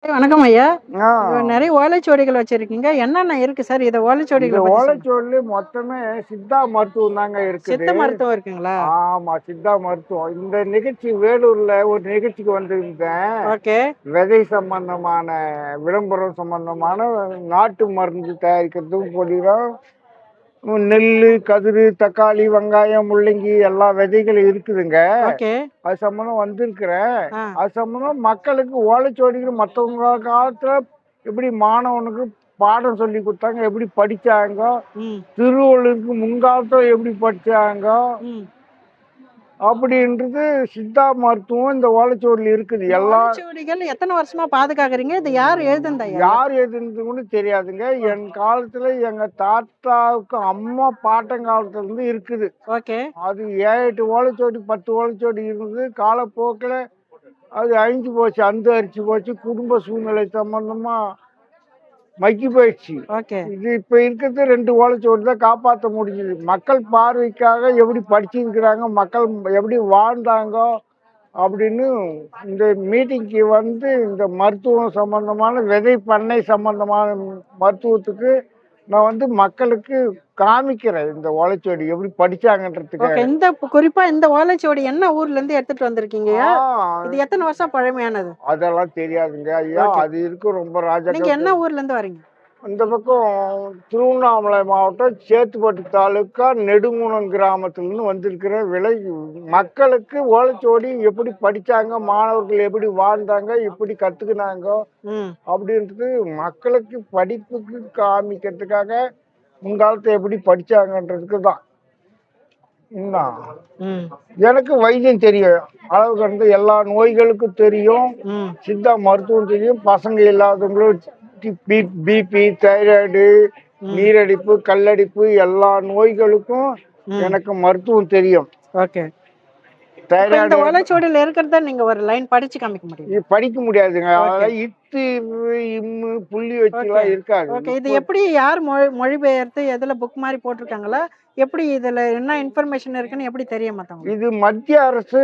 வணக்கம் ஐயா. ஆ. நிறைய ஓலைச்சுவடிகள் வச்சிருக்கீங்க. என்னென்ன இருக்கு சார்? இத இந்த ஓலைச்சுவடிகள பத்தி சொல்லுங்க. ஓலைச்சுவடில மொத்தமே சித்தா மருத்துவம் தாங்க இருக்குது. சித்த மருத்துவம் இருக்குங்களா? ஆமா, சித்தா மருத்துவம். இந்த நிகழ்ச்சி வேலூர்ல ஒரு நிகழ்ச்சிக்கு வந்திருந்தேன். ஓகே. விதை சம்பந்தமான விளம்பரம் சம்பந்தமான நாட்டு மருந்து தயாரிக்கிறதுக்கும் பொடிதான். நெல்லு, கதிரு, தக்காளி, வெங்காயம், முள்ளங்கி எல்லா விதைகளும் இருக்குதுங்க. ஓகே. அது சம்பந்தம் வந்திருக்கிறேன். ஆ. அது சம்பந்தம் மக்களுக்கு ஓலைச்சுவடிகள் மற்றவங்க காலத்துல எப்படி மாணவனுக்கு பாடம் சொல்லி கொடுத்தாங்க, எப்படி படிச்சாங்க, ம். திருவள்ளுவருக்கு முன்காலத்துல எப்படி படிச்சாங்க ம். அப்படின்றது சித்தா மருத்துவம் இந்த ஓலைச்சுவடியில் இருக்குது. இந்த எல்லா ஓலைச்சுவடிகள் எத்தனை வருஷமா பாதுகாக்கிறீங்க? இது யார் எழுதுனது ஐயா? யார் எதுன்னு கூட தெரியாதுங்க. என் காலத்துல எங்க தாத்தாவுக்கு அம்மா பாட்டங்காலத்துல இருந்து இருக்குது. ஓகே. அது 7, 8 ஓலைச்சுவடி 10 ஓலைச்சுவடி இருந்தது. காலப்போக்கில் அது அழிஞ்சு போச்சு, அரிச்சு போச்சு. குடும்ப சூழ்நிலை சம்பந்தமா மக்கி போயிடுச்சு. ஓகே. இது இப்ப இருக்கிறது 2 ஓலைச்சுவடி தான் காப்பாற்ற முடிஞ்சுது. மக்கள் பார்வைக்காக எப்படி படிச்சிருக்கிறாங்க, மக்கள் எப்படி வாழ்ந்தாங்க அப்படின்னு இந்த மீட்டிங்க்கு வந்து இந்த மருத்துவம் சம்பந்தமான விதை பண்ணை சம்பந்தமான மருத்துவத்துக்கு நான் வந்து மக்களுக்கு காமிக்கிறேன். இந்த ஓலைச்சுவடி எப்படி படிச்சாங்கன்றதுக்கு. ஓகே. குறிப்பா இந்த ஓலைச்சுவடி என்ன ஊர்ல இருந்து எடுத்துட்டு வந்திருக்கீங்கயா? இது எத்தனை வருஷம் பழமையானது? அதெல்லாம் தெரியாதுங்க ஐயா. அது இருக்கு ரொம்ப ராஜா. நீங்க என்ன ஊர்ல இருந்து வரீங்க? இந்த பக்கம் திருவண்ணாமலை மாவட்டம் சேத்துப்பட்டு தாலுக்கா நெடுங்குணம் கிராமத்துலேருந்து வந்திருக்கிற விலை மக்களுக்கு ஓலைச்சுவடி எப்படி படிச்சாங்க, மாணவர்கள் எப்படி வாழ்ந்தாங்க, எப்படி கத்துக்கினாங்க அப்படின்றது மக்களுக்கு படிப்புக்கு காமிக்கிறதுக்காக முன்காலத்தை எப்படி படிச்சாங்கன்றதுக்கு தான். எனக்கு வைத்தியம் தெரியும், அளவு கடந்த எல்லா நோய்களுக்கும் தெரியும். சித்தா மருத்துவம் தெரியும். பசங்க இல்லாதவங்களும் பிபி, தைராய்டு, நீரடிப்பு, கல்லடிப்பு எல்லா நோய்களுக்கும் எனக்கு மருத்துவம் தெரியும். ஓகே. இந்த ஓலைச்சுவடியில இருக்கிறத நீங்க ஒரு லைன் படிச்சு காமிக்க முடியும்? படிக்க முடியாதுங்க. அதெல்லாம் இத்து இம்மு புள்ளி வச்சுலாம் இருக்காது. ஓகே. இது எப்படி யார் மொழிபெயர்த்து எதுல புக் மாதிரி போட்டிருக்காங்களா? எப்படி இதுல என்ன இன்ஃபர்மேஷன் இருக்குன்னு எப்படி தெரிய மாட்டாங்க? இது மத்திய அரசு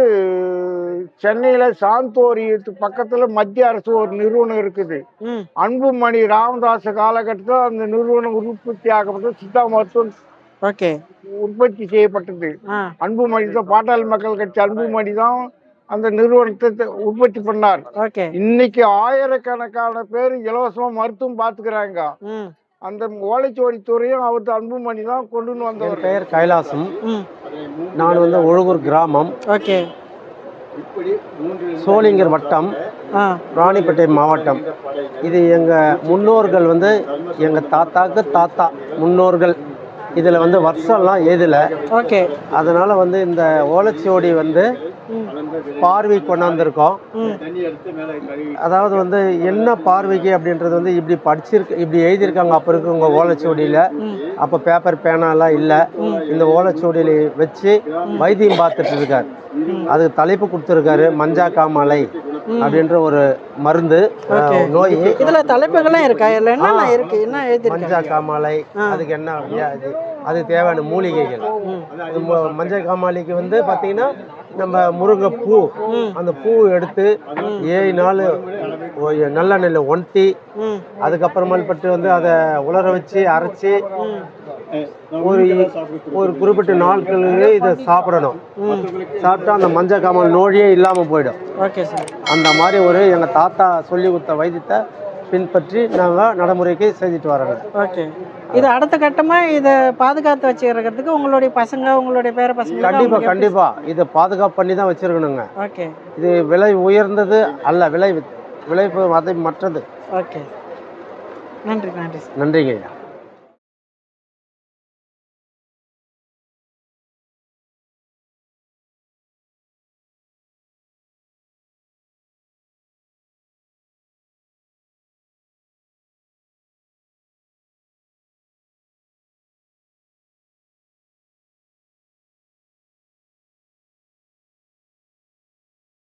சென்னையில சாந்தோரியத்து பக்கத்துல மத்திய அரசு ஒரு நிறுவனம் இருக்குது. அன்புமணி ராமதாஸ் காலகட்டத்தில் அந்த நிறுவனம் உற்பத்தி ஆகப்பட்டது. சித்தா மருத்துவம் ஓகே உற்பத்தி செய்யப்பட்டது. அன்புமணி தான், பாட்டாளி மக்கள் கட்சி அன்புமணி தான் அந்த நிறுவனத்தை உற்பத்தி பண்ணார். இன்னைக்கு ஆயிரக்கணக்கான பேர் இலவசமா மருத்துவம் பாத்துக்கிறாங்க. அந்த ஓலைச்சுவடி துறையும் அவருக்கு அன்புமணி தான் கொண்டு வந்தவர். பெயர் கைலாசம். நான் வந்து ஒழுகூர் கிராமம், சோளிங்கர் வட்டம், ராணிப்பேட்டை மாவட்டம். இது எங்கள் முன்னோர்கள் வந்து எங்கள் தாத்தாக்கு தாத்தா முன்னோர்கள் இதில் வந்து வருஷம்லாம் ஏதில். ஓகே. அதனால் வந்து இந்த ஓலைச்சுவடி வந்து பார்வை கொண்டாந்துருக்கோம். அதாவது வந்து என்ன பார்வைக்கு அப்படின்றது வந்து இப்படி எழுதியிருக்காங்க. அப்போ இருக்குங்க ஓலைச்சுவடியில். அப்போ பேப்பர் பேனாலாம் இல்லை. இந்த ஓலைச்சுவடியில் வச்சு வைத்தியம் பார்த்துட்டு இருக்கார். அதுக்கு தலைப்பு கொடுத்துருக்காரு மஞ்சா காமாலை அப்படின்ற ஒரு மருந்து நோய். இதுல தலைப்புகளும் இருக்கா? என்ன இருக்கு? என்ன எழுதி? மஞ்சா காமாலை, அதுக்கு என்ன அது தேவையான மூலிகைகள். மஞ்சா காமாலைக்கு வந்து பார்த்தீங்கன்னா நம்ம முருங்கைப்பூ, அந்த பூ எடுத்து 7 நாள் நல்ல நெல்லை ஒண்டி, அதுக்கப்புறமேல்பட்டு வந்து அதை உலர வச்சு அரைச்சி ஒரு குறிப்பிட்ட நாட்களுக்கு இதை சாப்பிடணும். சாப்பிட்டா அந்த மஞ்சள் காமால் நோயே இல்லாமல் போயிடும். Okay sir. அந்த மாதிரி ஒரு எங்கள் தாத்தா சொல்லி கொடுத்த வைத்தியத்தை பின்பற்றி நாங்கள் நடைமுறைக்கு செஞ்சுட்டு வரோங்க. ஓகே. இது அடுத்த கட்டமாக இதை பாதுகாத்து வச்சுக்கிறதுக்கு உங்களுடைய பசங்க, உங்களுடைய பேர பசங்க கண்டிப்பாக இதை பாதுகாப்பு பண்ணி தான் வச்சுருக்கணுங்க. ஓகே. இது விலை உயர்ந்தது அல்ல, விளைவு மற்றது. ஓகே. நன்றி. நன்றிங்க ஐயா.